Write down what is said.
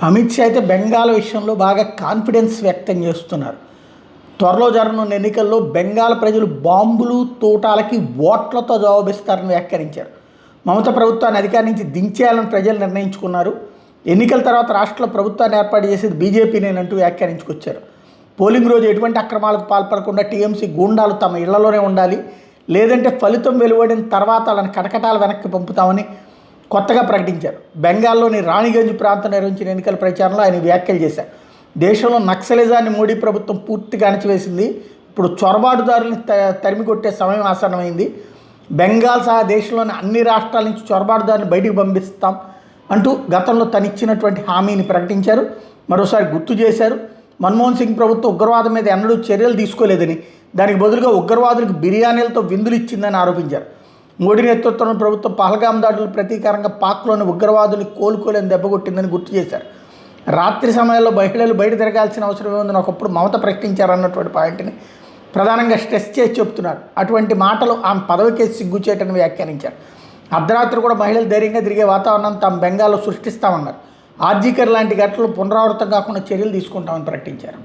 అమిత్ షా అయితే బెంగాల్ విషయంలో బాగా కాన్ఫిడెన్స్ వ్యక్తం చేస్తున్నారు. త్వరలో జరగనున్న ఎన్నికల్లో బెంగాల్ ప్రజలు బాంబులు తూటాలకి ఓట్లతో జవాబిస్తారని వ్యాఖ్యానించారు. మమతా ప్రభుత్వాన్ని అధికారం నుంచి దించేయాలని ప్రజలు నిర్ణయించుకున్నారు. ఎన్నికల తర్వాత రాష్ట్రంలో ప్రభుత్వాన్ని ఏర్పాటు చేసేది బీజేపీనేనంటూ వ్యాఖ్యానించుకొచ్చారు. పోలింగ్ రోజు ఎటువంటి అక్రమాలకు పాల్పడకుండా టీఎంసీ గూండాలు తమ ఇళ్లలోనే ఉండాలి, లేదంటే ఫలితం వెలువడిన తర్వాత వాళ్ళని కటకటాలు వెనక్కి పంపుతామని కొత్తగా ప్రకటించారు. బెంగాల్లోని రాణిగంజ్ ప్రాంతం నిర్వహించిన ఎన్నికల ప్రచారంలో ఆయన వ్యాఖ్యలు చేశారు. దేశంలో నక్సలిజాన్ని మోడీ ప్రభుత్వం పూర్తిగా అణచివేసింది. ఇప్పుడు చొరబాటుదారుల్ని తరిమి కొట్టే సమయం ఆసన్నమైంది. బెంగాల్ సహా దేశంలోని అన్ని రాష్ట్రాల నుంచి చొరబాటుదారుని బయటికి పంపిస్తాం అంటూ గతంలో తనిచ్చినటువంటి హామీని ప్రకటించారు. మరోసారి గుర్తు చేశారు. మన్మోహన్ సింగ్ ప్రభుత్వం ఉగ్రవాదం మీద ఎన్నడూ చర్యలు తీసుకోలేదని, దానికి బదులుగా ఉగ్రవాదులకు బిర్యానీలతో విందులు ఇచ్చిందని ఆరోపించారు. మోడీ నేతృత్వంలో ప్రభుత్వం పహల్గామ్ దాడులు ప్రతీకారంగా పాక్లోని ఉగ్రవాదుల్ని కోలుకోలేని దెబ్బకొట్టిందని గుర్తు చేశారు. రాత్రి సమయాల్లో మహిళలు బయట తిరగాల్సిన అవసరం ఏముందని ఒకప్పుడు మమత ప్రకటించారన్నటువంటి పాయింట్ని ప్రధానంగా స్ట్రెస్ చేసి చెప్తున్నారు. అటువంటి మాటలు ఆమె పదవికే సిగ్గుచేటని వ్యాఖ్యానించారు. అర్ధరాత్రి కూడా మహిళలు ధైర్యంగా తిరిగే వాతావరణం తాము బెంగాల్లో సృష్టిస్తామన్నారు. ఆర్జీకర్ లాంటి ఘటనలు పునరావృతం కాకుండా చర్యలు తీసుకుంటామని ప్రకటించారు.